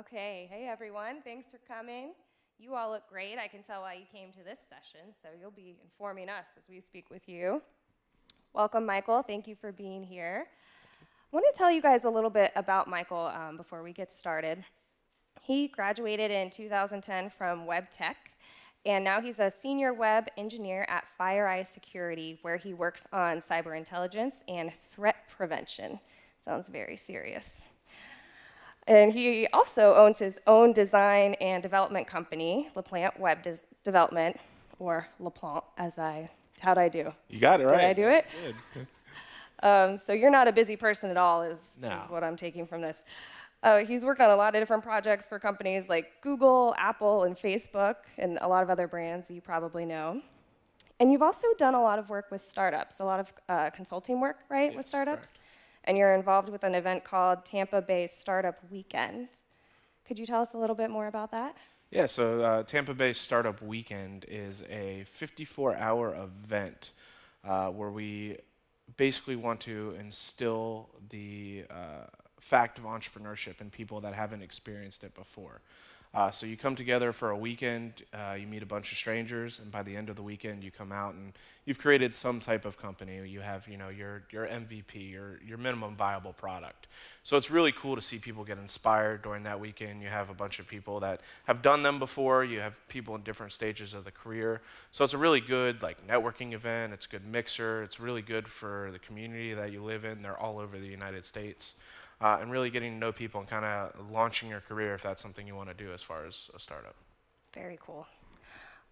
Okay, hey everyone, thanks for coming. You all look great. I can tell why you came to this session, so you'll be informing us as we speak with you. Welcome, Michael. Thank you for being here. I want to tell you guys a little bit about Michael before we get started. He graduated in 2010 from Web Tech, and now he's a senior web engineer at FireEye Security, where he works on cyber intelligence and threat prevention. Sounds very serious. And he also owns his own design and development company, LaPlante Web Development, or LaPlante, how'd I do? You got it right. Did I do it? Good. So you're not a busy person at all, is what I'm taking from this. He's worked on a lot of different projects for companies like Google, Apple, and Facebook, and a lot of other brands you probably know. And you've also done a lot of work with startups, a lot of consulting work, right, with startups? Correct. And you're involved with an event called Tampa-based Startup Weekend. Could you tell us a little bit more about that? Yeah, so Tampa-based Startup Weekend is a 54-hour event where we basically want to instill the fact of entrepreneurship in people that haven't experienced it before. So you come together for a weekend, you meet a bunch of strangers, and by the end of the weekend, you come out and you've created some type of company. You have, your MVP, your minimum viable product. So it's really cool to see people get inspired during that weekend. You have a bunch of people that have done them before. You have people in different stages of the career. So it's a really good networking event. It's a good mixer. It's really good for the community that you live in. They're all over the United States. And really getting to know people and kind of launching your career if that's something you want to do as far as a startup. Very cool.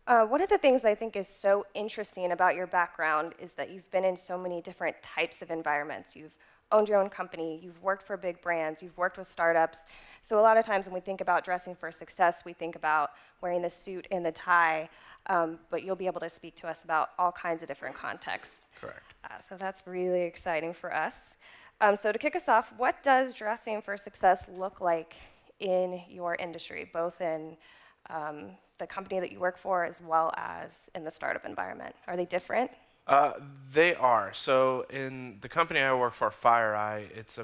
One of the things I think is so interesting about your background is that you've been in so many different types of environments. You've owned your own company, you've worked for big brands, you've worked with startups. So a lot of times when we think about dressing for success, we think about wearing the suit and the tie, but you'll be able to speak to us about all kinds of different contexts. Correct. So that's really exciting for us. So to kick us off, what does dressing for success look like in your industry, both in the company that you work for as well as in the startup environment? Are they different? They are. So in the company I work for, FireEye, it's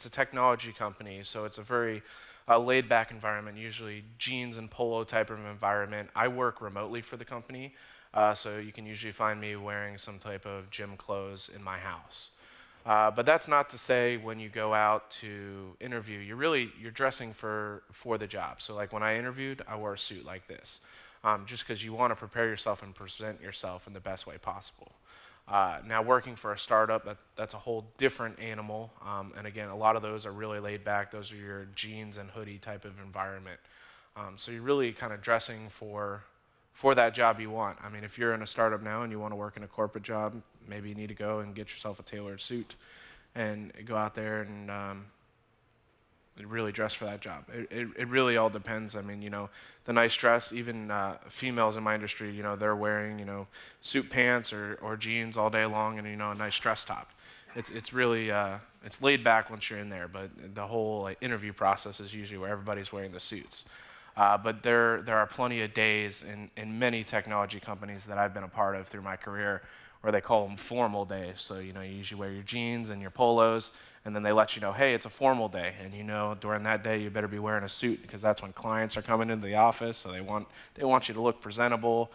a technology company, so it's a very laid-back environment, usually jeans and polo type of environment. I work remotely for the company, so you can usually find me wearing some type of gym clothes in my house. But that's not to say when you go out to interview, you're dressing for the job. So like when I interviewed, I wore a suit like this, just because you want to prepare yourself and present yourself in the best way possible. Now working for a startup, that's a whole different animal. And again, a lot of those are really laid back. Those are your jeans and hoodie type of environment. So you're really kind of dressing for that job you want. I mean, if you're in a startup now and you want to work in a corporate job, maybe you need to go and get yourself a tailored suit and go out there and really dress for that job. It really all depends. I mean, the nice dress, even females in my industry, they're wearing, suit pants or jeans all day long and, a nice dress top. It's really, it's laid back once you're in there, but the whole interview process is usually where everybody's wearing the suits. But there are plenty of days in many technology companies that I've been a part of through my career where they call them formal days. So, you usually wear your jeans and your polos, and then they let you know, hey, it's a formal day. And during that day, you better be wearing a suit because that's when clients are coming into the office, so they want you to look presentable.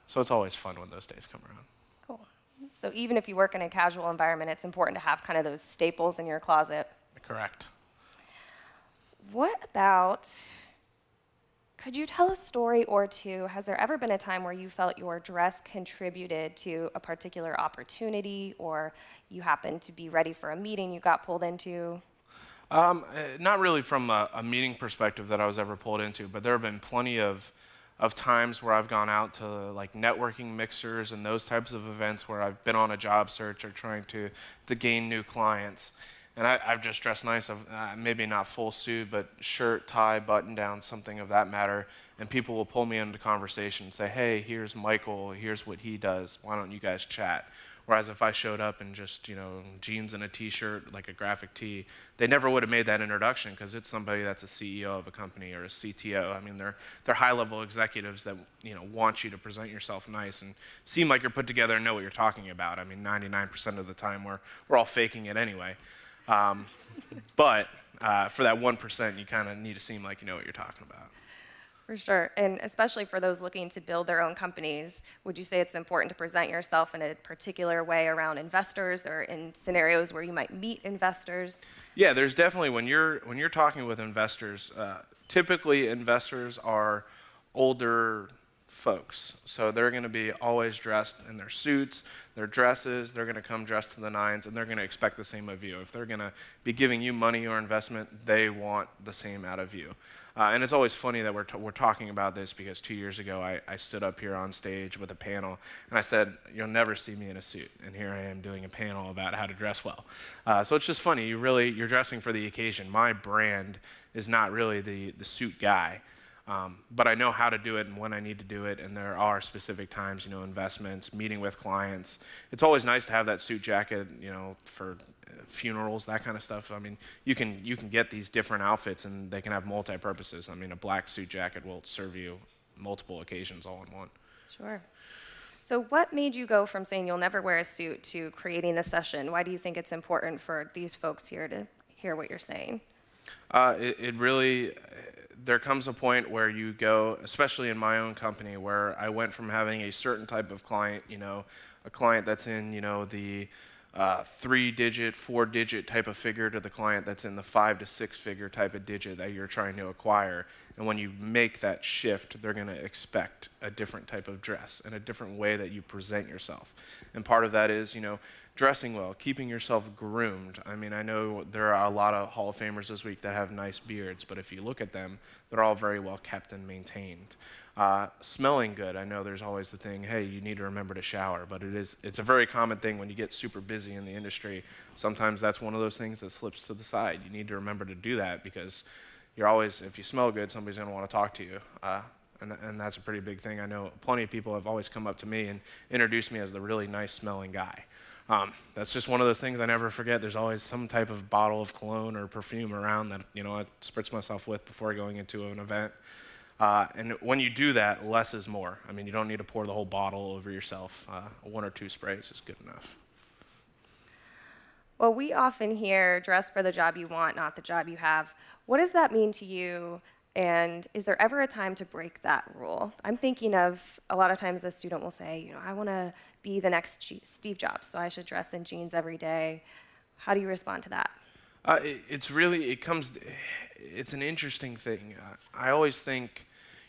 So it's always fun when those days come around. Cool. So even if you work in a casual environment, it's important to have kind of those staples in your closet. Correct. What about... Could you tell a story or two? Has there ever been a time where you felt your dress contributed to a particular opportunity, or you happened to be ready for a meeting you got pulled into? Not really from a meeting perspective that I was ever pulled into, but there have been plenty of times where I've gone out to networking mixers and those types of events where I've been on a job search or trying to gain new clients. And I've just dressed nice, maybe not full suit, but shirt, tie, button down, something of that matter. And people will pull me into conversation and say, hey, here's Michael, here's what he does, why don't you guys chat? Whereas if I showed up in just, jeans and a t-shirt, like a graphic tee, they never would have made that introduction because it's somebody that's a CEO of a company or a CTO. I mean, they're high-level executives that, want you to present yourself nice and seem like you're put together and know what you're talking about. I mean, 99% of the time we're all faking it anyway. But For that 1%, you kind of need to seem like you know what you're talking about. For sure, and especially for those looking to build their own companies, would you say it's important to present yourself in a particular way around investors or in scenarios where you might meet investors? Yeah, there's definitely when you're talking with investors, typically investors are older folks, so they're going to be always dressed in their suits, their dresses. They're going to come dressed to the nines, and they're going to expect the same of you. If they're going to be giving you money or investment, they want the same out of you. And it's always funny that we're talking about this because 2 years ago I stood up here on stage with a panel and I said, you'll never see me in a suit. And here I am doing a panel about how to dress well. So it's just funny. You're dressing for the occasion. My brand is not really the suit guy. But I know how to do it and when I need to do it, and there are specific times, investments, meeting with clients. It's always nice to have that suit jacket, for funerals, that kind of stuff. I mean, you can get these different outfits, and they can have multi-purposes. I mean, a black suit jacket will serve you multiple occasions all in one. Sure. So what made you go from saying you'll never wear a suit to creating this session? Why do you think it's important for these folks here to hear what you're saying? It really, there comes a point where you go, especially in my own company, where I went from having a certain type of client, a client that's in, the 3-digit, 4-digit type of figure to the client that's in the 5 to 6 figure type of digit that you're trying to acquire. And when you make that shift, they're going to expect a different type of dress and a different way that you present yourself. And part of that is, dressing well, keeping yourself groomed. I mean, I know there are a lot of Hall of Famers this week that have nice beards, but if you look at them, they're all very well kept and maintained. Smelling good, I know there's always the thing, hey, you need to remember to shower, but it's a very common thing when you get super busy in the industry. Sometimes that's one of those things that slips to the side. You need to remember to do that because if you smell good, somebody's going to want to talk to you. And that's a pretty big thing. I know plenty of people have always come up to me and introduced me as the really nice smelling guy. That's just one of those things I never forget. There's always some type of bottle of cologne or perfume around that I spritz myself with before going into an event. And when you do that, less is more. I mean, you don't need to pour the whole bottle over yourself. 1 or 2 sprays is good enough. Well, we often hear dress for the job you want, not the job you have. What does that mean to you? And is there ever a time to break that rule? I'm thinking of a lot of times a student will say, I want to be the next Steve Jobs, so I should dress in jeans every day. How do you respond to that? It's an interesting thing. I always think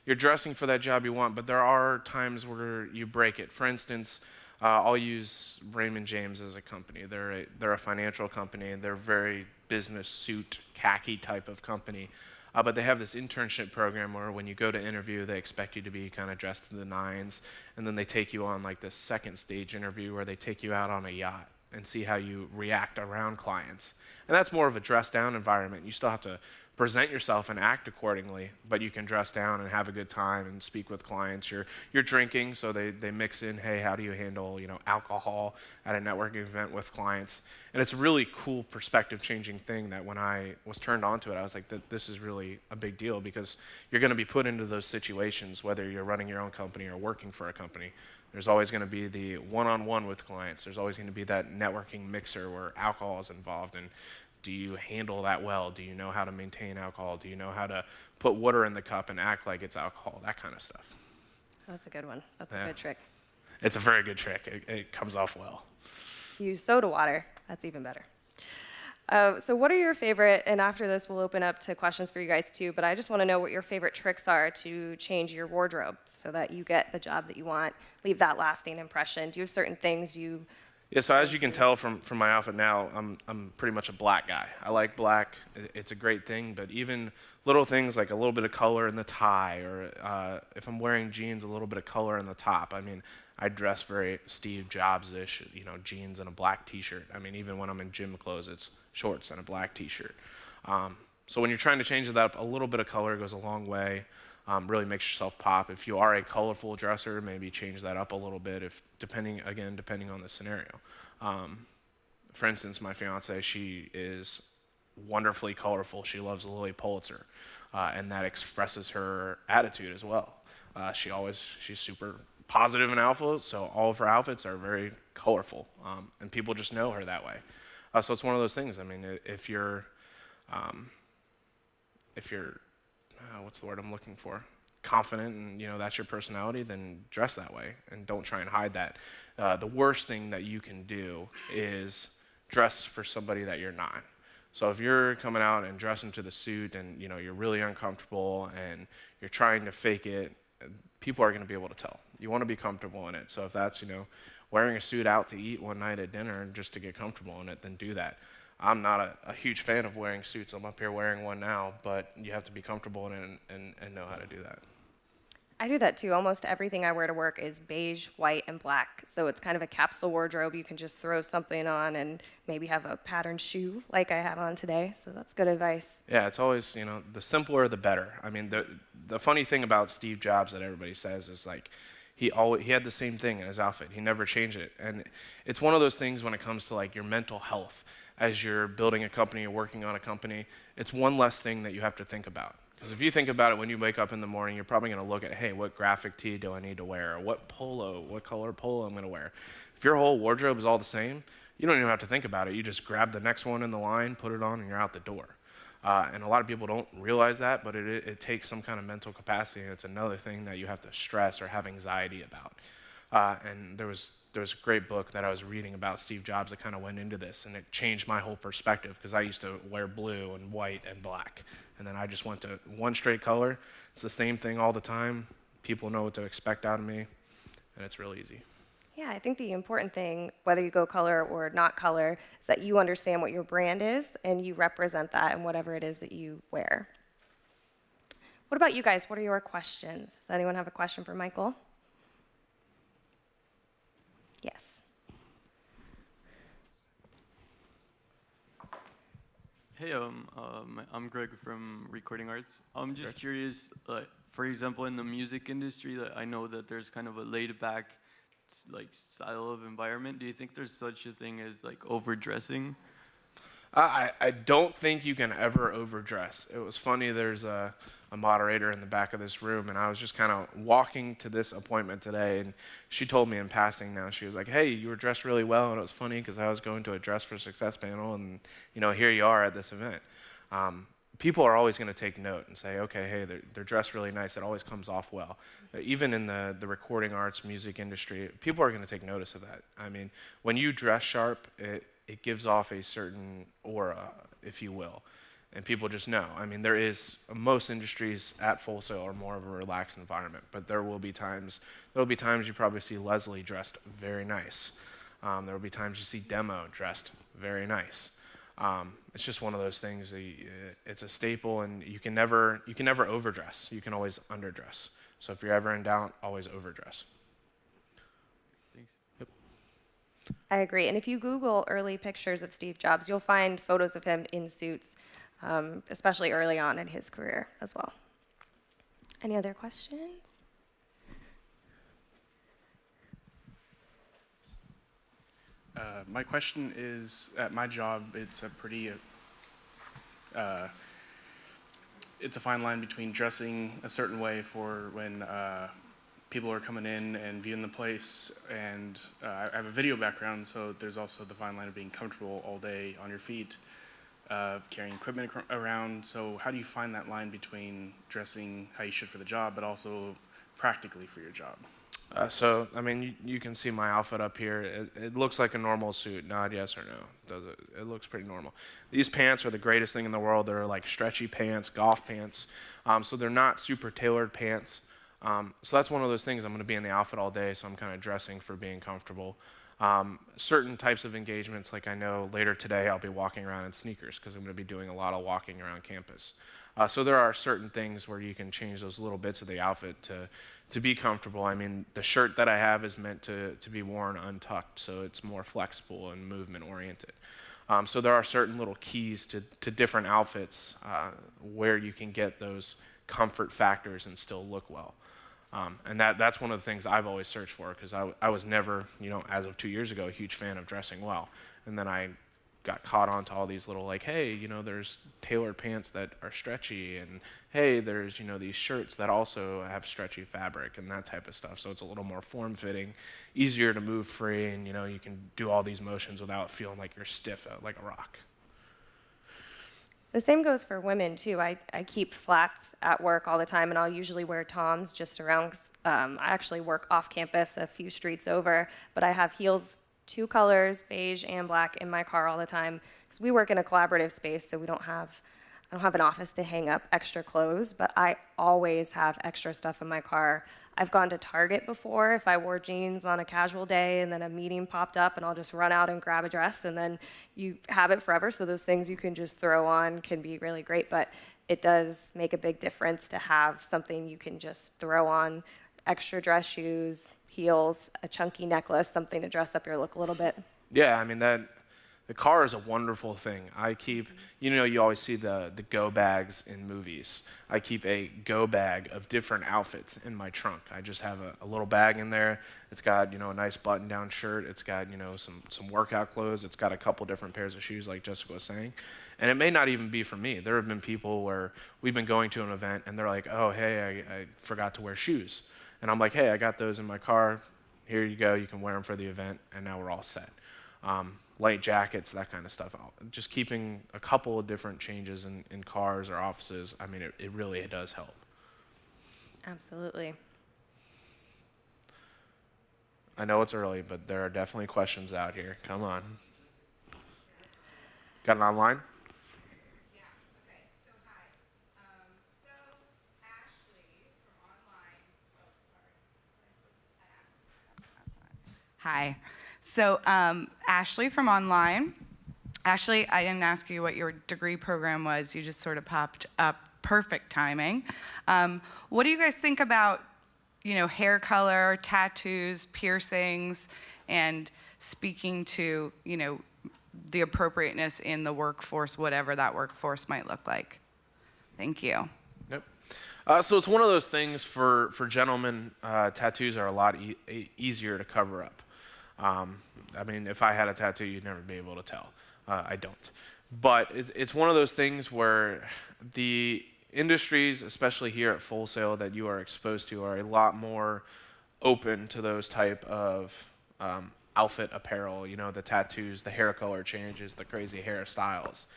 you're dressing for that job you want, but there are times where you break it. For instance, I'll use Raymond James as a company. They're a financial company, and they're a very business suit, khaki type of company. But they have this internship program where when you go to interview, they expect you to be kind of dressed to the nines, and then they take you on like this second stage interview where they take you out on a yacht and see how you react around clients. And that's more of a dress down environment. You still have to present yourself and act accordingly, but you can dress down and have a good time and speak with clients. You're drinking, so they mix in, hey, how do you handle alcohol at a networking event with clients? And it's a really cool perspective changing thing that when I was turned on to it, I was like, this is really a big deal because you're going to be put into those situations, whether you're running your own company or working for a company. There's always going to be the one-on-one with clients. There's always going to be that networking mixer where alcohol is involved. And do you handle that well? Do you know how to maintain alcohol? Do you know how to put water in the cup and act like it's alcohol? That kind of stuff. That's a good one. That's a good trick. It's a very good trick. It comes off well. If you use soda water, that's even better. So what are your favorite, and after this we'll open up to questions for you guys too, but I just want to know what your favorite tricks are to change your wardrobe so that you get the job that you want, leave that lasting impression. Do you have certain things you... Yeah, so as you can tell from my outfit now, I'm pretty much a black guy. I like black. It's a great thing, but even little things like a little bit of color in the tie, or if I'm wearing jeans, a little bit of color in the top. I mean, I dress very Steve Jobs-ish, jeans and a black T-shirt. I mean, even when I'm in gym clothes, it's shorts and a black T-shirt. So when you're trying to change that up, a little bit of color goes a long way. Really makes yourself pop. If you are a colorful dresser, maybe change that up a little bit, depending on the scenario. For instance, my fiance, she is wonderfully colorful. She loves Lily Pulitzer, and that expresses her attitude as well. She's super positive in outfits, so all of her outfits are very colorful, and people just know her that way. So it's one of those things. I mean, if you're if you're, what's the word I'm looking for? Confident, and that's your personality, then dress that way and don't try and hide that. The worst thing that you can do is dress for somebody that you're not. So if you're coming out and dressing to the suit and you're really uncomfortable and you're trying to fake it, people are going to be able to tell. You want to be comfortable in it. So if that's wearing a suit out to eat one night at dinner just to get comfortable in it, then do that. I'm not a huge fan of wearing suits. I'm up here wearing one now, but you have to be comfortable in it and know how to do that. I do that too. Almost everything I wear to work is beige, white, and black. So it's kind of a capsule wardrobe. You can just throw something on and maybe have a patterned shoe like I have on today. So that's good advice. Yeah, it's always, the simpler the better. I mean, the funny thing about Steve Jobs that everybody says is like, he had the same thing in his outfit. He never changed it. And it's one of those things when it comes to like your mental health. As you're building a company or working on a company, it's one less thing that you have to think about. Because if you think about it when you wake up in the morning, you're probably going to look at, hey, what graphic tee do I need to wear? Or what color polo I'm going to wear? If your whole wardrobe is all the same, you don't even have to think about it. You just grab the next one in the line, put it on, and you're out the door. And a lot of people don't realize that, but it takes some kind of mental capacity, and it's another thing that you have to stress or have anxiety about. And there was a great book that I was reading about Steve Jobs that kind of went into this, and it changed my whole perspective because I used to wear blue and white and black, and then I just went to one straight color. It's the same thing all the time. People know what to expect out of me, and it's real easy. Yeah, I think the important thing, whether you go color or not color, is that you understand what your brand is and you represent that in whatever it is that you wear. What about you guys? What are your questions? Does anyone have a question for Michael? Yes. Hey, I'm Greg from Recording Arts. I'm just curious, for example, in the music industry, I know that there's kind of a laid-back, style of environment. Do you think there's such a thing as overdressing? I don't think you can ever overdress. It was funny, there's a moderator in the back of this room, and I was just kind of walking to this appointment today, and she told me in passing now, she was like, hey, you were dressed really well, and it was funny because I was going to a Dress for Success panel, and here you are at this event. People are always going to take note and say, okay, hey, they're dressed really nice. It always comes off well. Even in the recording arts, music industry, people are going to take notice of that. I mean, when you dress sharp, it gives off a certain aura, if you will. And people just know. I mean, most industries at Full Sail are more of a relaxed environment, but there will be times you probably see Leslie dressed very nice. There will be times you see Demo dressed very nice. It's just one of those things. It's a staple, and you can never overdress. You can always underdress. So if you're ever in doubt, always overdress. Thanks. Yep. I agree. And if you Google early pictures of Steve Jobs, you'll find photos of him in suits, especially early on in his career as well. Any other questions? My question is, at my job, it's a fine line between dressing a certain way for when people are coming in and viewing the place, and I have a video background, so there's also the fine line of being comfortable all day on your feet, carrying equipment around. So how do you find that line between dressing how you should for the job, but also practically for your job? So, I mean, you can see my outfit up here. It looks like a normal suit. Nod yes or no. Does it? It looks pretty normal. These pants are the greatest thing in the world. They're like stretchy pants, golf pants. So they're not super tailored pants. So that's one of those things. I'm going to be in the outfit all day, so I'm kind of dressing for being comfortable. Certain types of engagements, like I know later today I'll be walking around in sneakers because I'm going to be doing a lot of walking around campus. So there are certain things where you can change those little bits of the outfit to be comfortable. I mean, the shirt that I have is meant to be worn untucked, so it's more flexible and movement oriented. So there are certain little keys to different outfits where you can get those comfort factors and still look well. And that's one of the things I've always searched for, because I was never, as of 2 years ago, a huge fan of dressing well. And then I got caught onto all these little, like, hey, there's tailored pants that are stretchy, and hey, there's, these shirts that also have stretchy fabric and that type of stuff. So it's a little more form-fitting, easier to move free, and, you can do all these motions without feeling like you're stiff like a rock. The same goes for women too. I keep flats at work all the time, and I'll usually wear Toms just around. I actually work off campus a few streets over, but I have heels 2 colors, beige and black, in my car all the time because we work in a collaborative space, so I don't have an office to hang up extra clothes, but I always have extra stuff in my car. I've gone to Target before if I wore jeans on a casual day and then a meeting popped up, and I'll just run out and grab a dress, and then you have it forever. So those things you can just throw on can be really great, but it does make a big difference to have something you can just throw on: extra dress shoes, heels, a chunky necklace, something to dress up your look a little bit. Yeah, I mean, the car is a wonderful thing. I keep, you always see the go bags in movies. I keep a go bag of different outfits in my trunk. I just have a little bag in there. It's got, a nice button-down shirt. It's got, some workout clothes. It's got a couple different pairs of shoes, like Jessica was saying. And it may not even be for me. There have been people where we've been going to an event, and they're like, oh, hey, I forgot to wear shoes. And I'm like, hey, I got those in my car. Here you go. You can wear them for the event, and now we're all set. Light jackets, that kind of stuff. Just keeping a couple of different changes in cars or offices, I mean, it really does help. Absolutely. I know it's early, but there are definitely questions out here. Come on. Got it online? Yeah, okay. So hi. So Ashley from online. Hi. So Ashley from online. Ashley, I didn't ask you what your degree program was. You just sort of popped up. Perfect timing. What do you guys think about, hair color, tattoos, piercings, and speaking to, the appropriateness in the workforce, whatever that workforce might look like? Thank you. Yep. So it's one of those things for gentlemen, tattoos are a lot easier to cover up. I mean, if I had a tattoo, you'd never be able to tell. I don't. But it's one of those things where the industries, especially here at Full Sail, that you are exposed to are a lot more open to those type of outfit apparel, the tattoos, the hair color changes, the crazy hairstyles.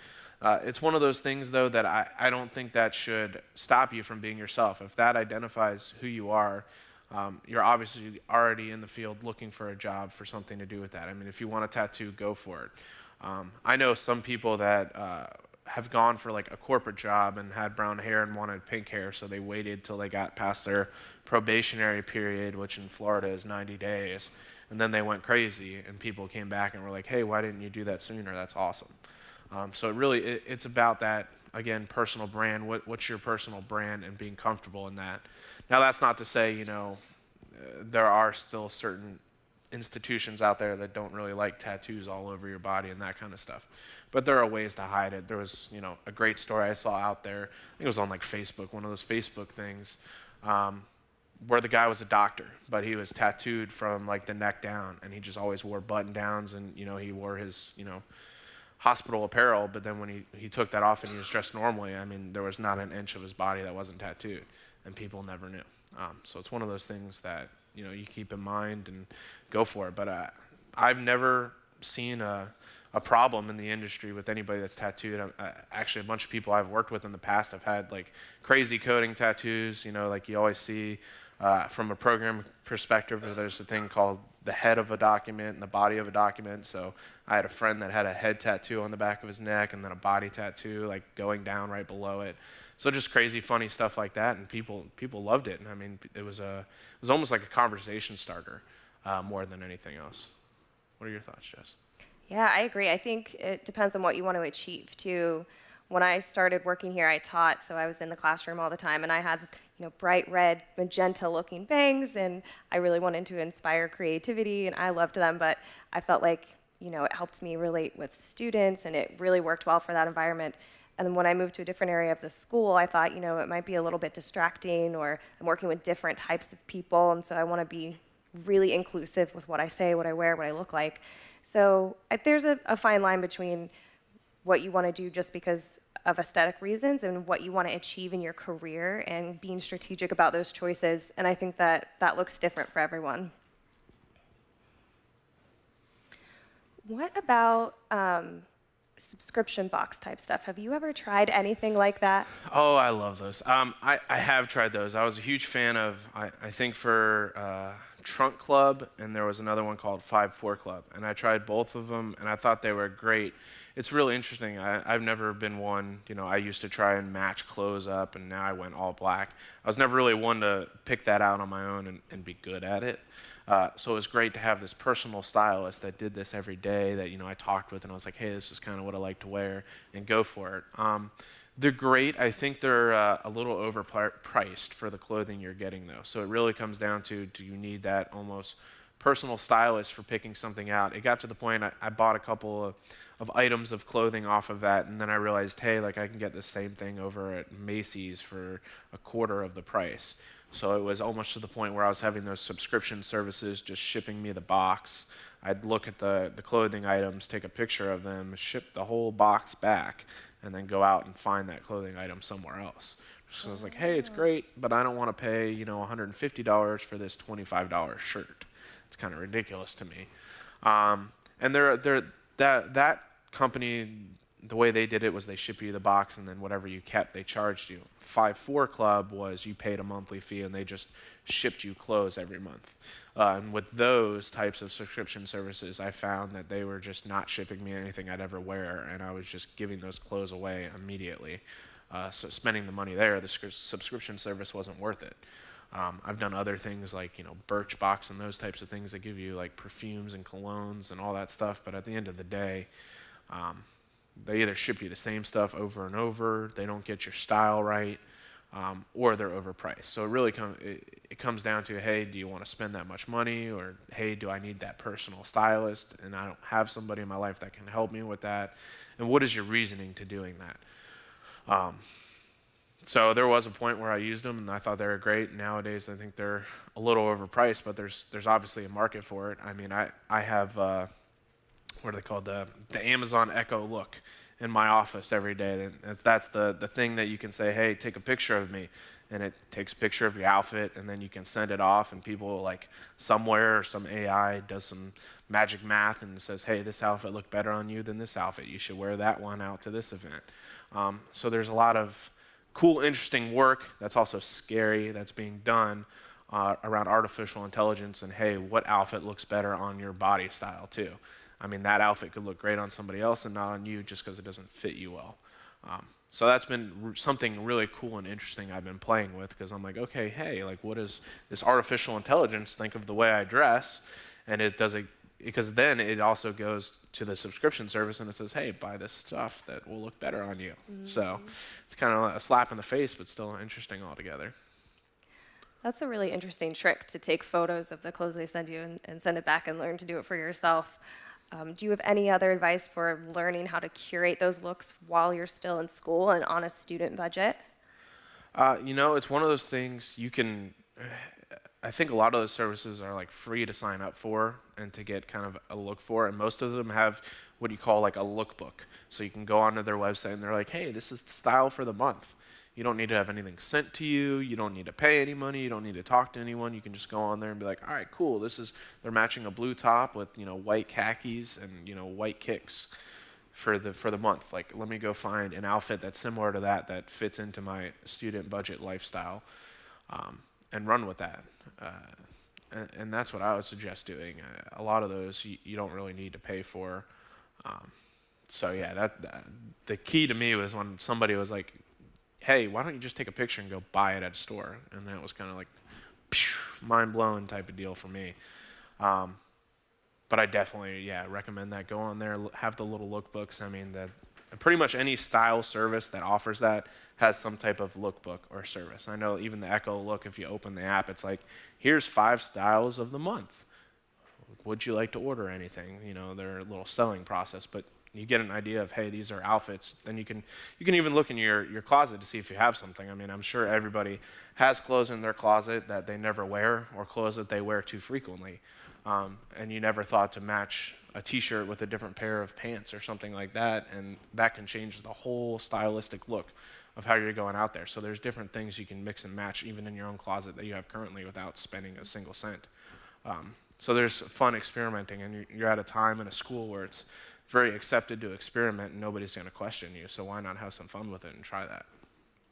It's one of those things, though, that I don't think that should stop you from being yourself. If that identifies who you are, you're obviously already in the field looking for a job for something to do with that. I mean, if you want a tattoo, go for it. I know some people that have gone for like a corporate job and had brown hair and wanted pink hair, so they waited till they got past their probationary period, which in Florida is 90 days, and then they went crazy, and people came back and were like, hey, why didn't you do that sooner? That's awesome. So it's about that, again, personal brand. What's your personal brand and being comfortable in that. Now, that's not to say, there are still certain institutions out there that don't really like tattoos all over your body and that kind of stuff. But there are ways to hide it. There was, a great story I saw out there. I think it was on like Facebook, one of those Facebook things, where the guy was a doctor, but he was tattooed from like the neck down, and he just always wore button downs, and he wore his, hospital apparel. But then when he took that off and he was dressed normally, I mean, there was not an inch of his body that wasn't tattooed, and people never knew. So it's one of those things that you keep in mind and go for it. But I've never seen a problem in the industry with anybody that's tattooed. Actually, a bunch of people I've worked with in the past have had like crazy coding tattoos. Like you always see from a program perspective, there's a thing called the head of a document and the body of a document. So I had a friend that had a head tattoo on the back of his neck and then a body tattoo like going down right below it. So just crazy, funny stuff like that, and people loved it. And I mean, it was almost like a conversation starter more than anything else. What are your thoughts, Jess? Yeah, I agree. I think it depends on what you want to achieve too. When I started working here, I taught, so I was in the classroom all the time, and I had bright red, magenta-looking bangs, and I really wanted to inspire creativity, and I loved them, but I felt like it helped me relate with students, and it really worked well for that environment. And then when I moved to a different area of the school, I thought, it might be a little bit distracting, or I'm working with different types of people, and so I want to be really inclusive with what I say, what I wear, what I look like. So there's a fine line between what you want to do just because of aesthetic reasons and what you want to achieve in your career and being strategic about those choices. And I think that looks different for everyone. What about subscription box type stuff. Have you ever tried anything like that? Oh, I love those. I have tried those. I was a huge fan of, I think for Trunk Club, and there was another one called 5-4 Club. And I tried both of them, and I thought they were great. It's really interesting. I've never been one, I used to try and match clothes up, and now I went all black. I was never really one to pick that out on my own and be good at it. So it was great to have this personal stylist that did this every day that, I talked with, and I was like, hey, this is kind of what I like to wear, and go for it. They're great. I think they're a little overpriced for the clothing you're getting, though. So it really comes down to, do you need that almost personal stylist for picking something out? It got to the point I bought a couple of items of clothing off of that, and then I realized, hey, like I can get the same thing over at Macy's for a quarter of the price. So it was almost to the point where I was having those subscription services just shipping me the box. I'd look at the clothing items, take a picture of them, ship the whole box back, and then go out and find that clothing item somewhere else. So I was like, hey, it's great, but I don't want to pay, $150 for this $25 shirt. It's kind of ridiculous to me. And that company, the way they did it was they ship you the box, and then whatever you kept, they charged you. 5-4 Club was you paid a monthly fee, and they just shipped you clothes every month. And with those types of subscription services, I found that they were just not shipping me anything I'd ever wear, and I was just giving those clothes away immediately. So spending the money there, the subscription service wasn't worth it. I've done other things like, Birchbox and those types of things that give you like perfumes and colognes and all that stuff, but at the end of the day, they either ship you the same stuff over and over, they don't get your style right, or they're overpriced. So it really comes down to, hey, do you want to spend that much money? Or, hey, do I need that personal stylist? And I don't have somebody in my life that can help me with that. And what is your reasoning to doing that? So there was a point where I used them, and I thought they were great. Nowadays, I think they're a little overpriced, but there's obviously a market for it. I mean, I have... what are they called? The Amazon Echo Look in my office every day. That's the thing that you can say, hey, take a picture of me. And it takes a picture of your outfit, and then you can send it off, and people like somewhere or some AI does some magic math and says, hey, this outfit looked better on you than this outfit. You should wear that one out to this event. So there's a lot of cool, interesting work that's also scary that's being done around artificial intelligence and, hey, what outfit looks better on your body style too. I mean, that outfit could look great on somebody else and not on you just because it doesn't fit you well. So that's been something really cool and interesting I've been playing with, because I'm like, okay, hey, like what does this artificial intelligence think of the way I dress? And it does it, because then it also goes to the subscription service and it says, hey, buy this stuff that will look better on you. Mm-hmm. So it's kind of a slap in the face, but still interesting altogether. That's a really interesting trick, to take photos of the clothes they send you and send it back and learn to do it for yourself. Do you have any other advice for learning how to curate those looks while you're still in school and on a student budget? It's one of those things you can, I think a lot of those services are like free to sign up for and to get kind of a look for, and most of them have what you call like a lookbook. So you can go onto their website and they're like, hey, this is the style for the month. You don't need to have anything sent to you. You don't need to pay any money. You don't need to talk to anyone. You can just go on there and be like, all right, cool. They're matching a blue top with, white khakis and, white kicks for the month. Like, let me go find an outfit that's similar to that fits into my student budget lifestyle, and run with that. And that's what I would suggest doing. A lot of those you don't really need to pay for. So yeah, that the key to me was when somebody was like, hey, why don't you just take a picture and go buy it at a store? And that was kind of like mind-blowing type of deal for me. But I definitely, recommend that. Go on there, have the little lookbooks. I mean, pretty much any style service that offers that has some type of lookbook or service. I know even the Echo Look, if you open the app, it's like, here's 5 styles of the month. Would you like to order anything? Their little selling process, but you get an idea of, hey, these are outfits. Then you can even look in your closet to see if you have something. I mean, I'm sure everybody has clothes in their closet that they never wear, or clothes that they wear too frequently. And you never thought to match a t-shirt with a different pair of pants or something like that, and that can change the whole stylistic look of how you're going out there. So there's different things you can mix and match even in your own closet that you have currently without spending a single cent. So there's fun experimenting, and you're at a time in a school where it's very accepted to experiment, and nobody's going to question you. So why not have some fun with it and try that?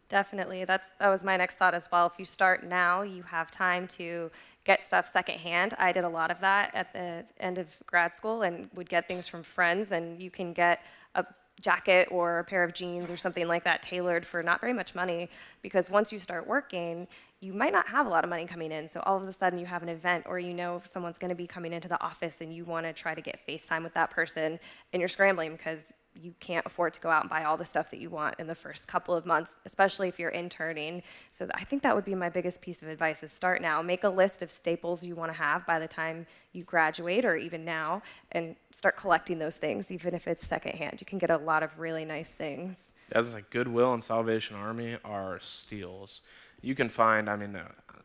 Definitely. That was my next thought as well. If you start now, you have time to get stuff secondhand. I did a lot of that at the end of grad school and would get things from friends, and you can get a jacket or a pair of jeans or something like that tailored for not very much money, because once you start working, you might not have a lot of money coming in. So all of a sudden you have an event, or you know if someone's going to be coming into the office and you want to try to get FaceTime with that person, and you're scrambling because you can't afford to go out and buy all the stuff that you want in the first couple of months, especially if you're interning. So I think that would be my biggest piece of advice, is start now. Make a list of staples you want to have by the time you graduate, or even now, and start collecting those things, even if it's secondhand. You can get a lot of really nice things. As like Goodwill and Salvation Army are steals. You can find,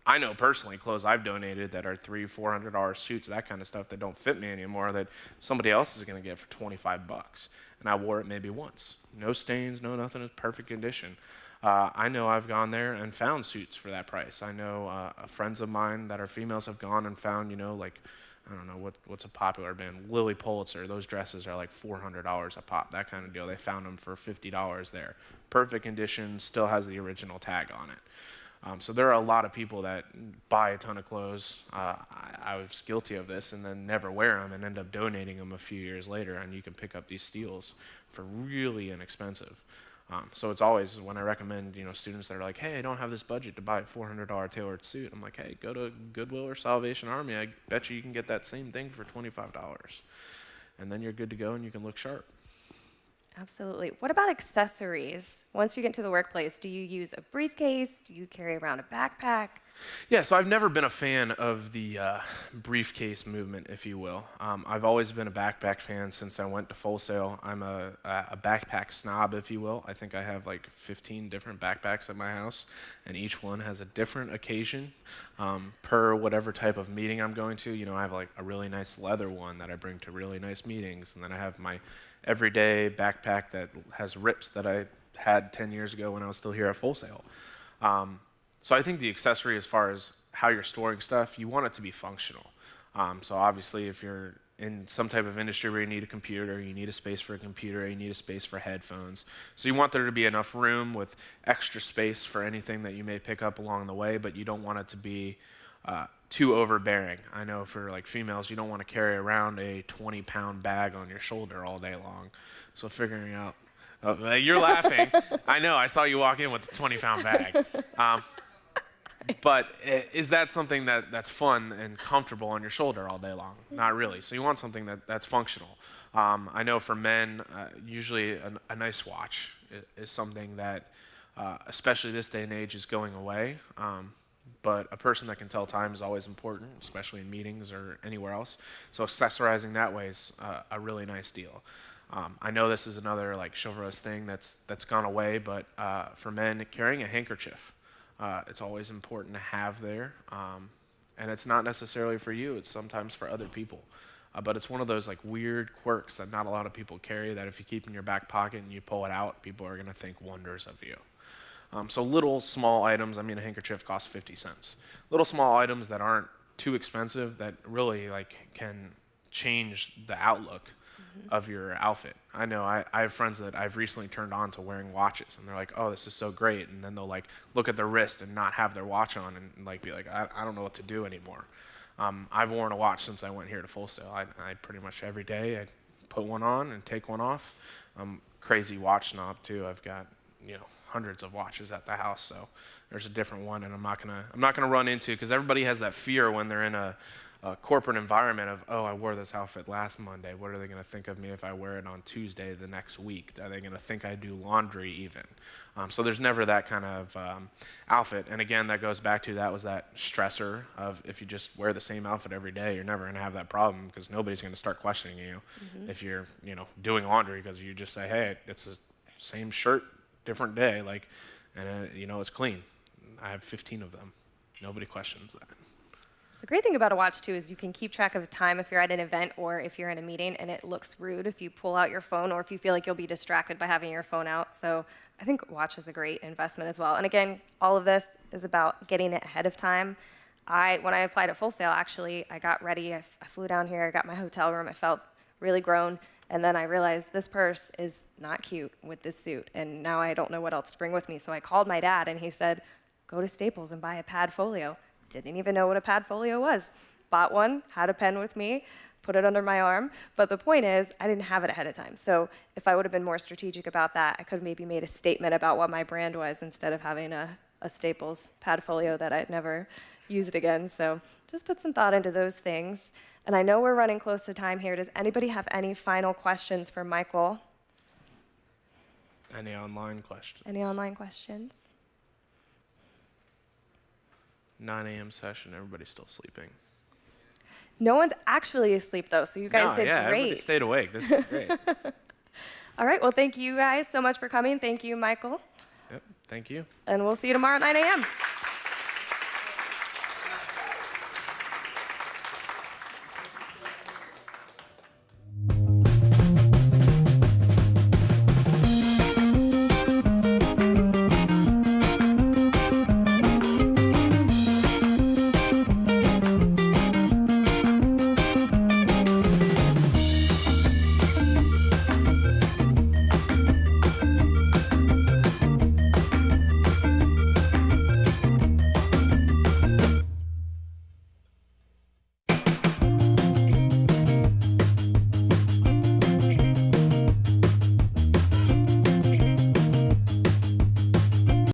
I know personally clothes I've donated that are $300-$400 suits, that kind of stuff that don't fit me anymore, that somebody else is going to get for $25. And I wore it maybe once. No stains, no nothing, it's perfect condition. I know I've gone there and found suits for that price. I know friends of mine that are females have gone and found, I don't know, what's a popular band, Lily Pulitzer. Those dresses are like $400 a pop, that kind of deal. They found them for $50 there. Perfect condition, still has the original tag on it. So there are a lot of people that buy a ton of clothes. I was guilty of this, and then never wear them and end up donating them a few years later, and you can pick up these steals for really inexpensive. So it's always, when I recommend students that are like, hey, I don't have this budget to buy a $400 tailored suit, I'm like, hey, go to Goodwill or Salvation Army. I bet you can get that same thing for $25. And then you're good to go and you can look sharp. Absolutely. What about accessories? Once you get to the workplace, do you use a briefcase? Do you carry around a backpack? Yeah, so I've never been a fan of the briefcase movement, if you will. I've always been a backpack fan since I went to Full Sail. I'm a backpack snob, if you will. I think I have like 15 different backpacks at my house, and each one has a different occasion per whatever type of meeting I'm going to. I have like a really nice leather one that I bring to really nice meetings, and then I have my everyday backpack that has rips that I had 10 years ago when I was still here at Full Sail. So I think the accessory, as far as how you're storing stuff, you want it to be functional. So obviously, if you're in some type of industry where you need a computer, you need a space for a computer, you need a space for headphones. So you want there to be enough room with extra space for anything that you may pick up along the way, but you don't want it to be too overbearing. I know for like females, you don't want to carry around a 20-pound bag on your shoulder all day long. So figuring out, you're laughing. I know, I saw you walk in with a 20-pound bag. But is that something that's fun and comfortable on your shoulder all day long? Not really. So you want something that's functional. I know for men, usually a nice watch is something that, especially this day and age, is going away. But a person that can tell time is always important, especially in meetings or anywhere else. So accessorizing that way is a really nice deal. I know this is another like chivalrous thing that's gone away, but for men, carrying a handkerchief. It's always important to have there, and it's not necessarily for you, it's sometimes for other people. But it's one of those like weird quirks that not a lot of people carry, that if you keep in your back pocket and you pull it out, people are going to think wonders of you. So little small items, a handkerchief costs 50 cents. Little small items that aren't too expensive that really like can change the outlook of your outfit. I know I have friends that I've recently turned on to wearing watches, and they're like, oh, this is so great, and then they'll like look at their wrist and not have their watch on and like be like, I don't know what to do anymore. I've worn a watch since I went here to Full Sail. I pretty much every day I put one on and take one off. I'm crazy watch snob too. I've got hundreds of watches at the house, so there's a different one, and I'm not gonna run into, because everybody has that fear when they're in a corporate environment of, oh, I wore this outfit last Monday. What are they going to think of me if I wear it on Tuesday the next week? Are they going to think I do laundry even? So there's never that kind of outfit. And again, that goes back to, that was that stressor of, if you just wear the same outfit every day, you're never going to have that problem, because nobody's going to start questioning you if you're doing laundry, because you just say, hey, it's the same shirt, different day, and it's clean. I have 15 of them. Nobody questions that. The great thing about a watch, too, is you can keep track of time if you're at an event or if you're in a meeting, and it looks rude if you pull out your phone or if you feel like you'll be distracted by having your phone out. So I think a watch is a great investment as well. And again, all of this is about getting it ahead of time. When I applied at Full Sail, actually, I got ready. I flew down here. I got my hotel room. I felt really grown. And then I realized this purse is not cute with this suit, and now I don't know what else to bring with me. So I called my dad, and he said, go to Staples and buy a pad folio. Didn't even know what a pad folio was. Bought one, had a pen with me, put it under my arm. But the point is, I didn't have it ahead of time. So if I would have been more strategic about that, I could have maybe made a statement about what my brand was instead of having a Staples pad folio that I'd never used again. So just put some thought into those things. And I know we're running close to time here. Does anybody have any final questions for Michael? Any online questions? Any online questions? 9 a.m. session, everybody's still sleeping. No one's actually asleep, though, so you guys did everybody great. stayed awake. This is great. All right, well, thank you guys so much for coming. Thank you, Michael. Yep, thank you. And we'll see you tomorrow at 9 a.m.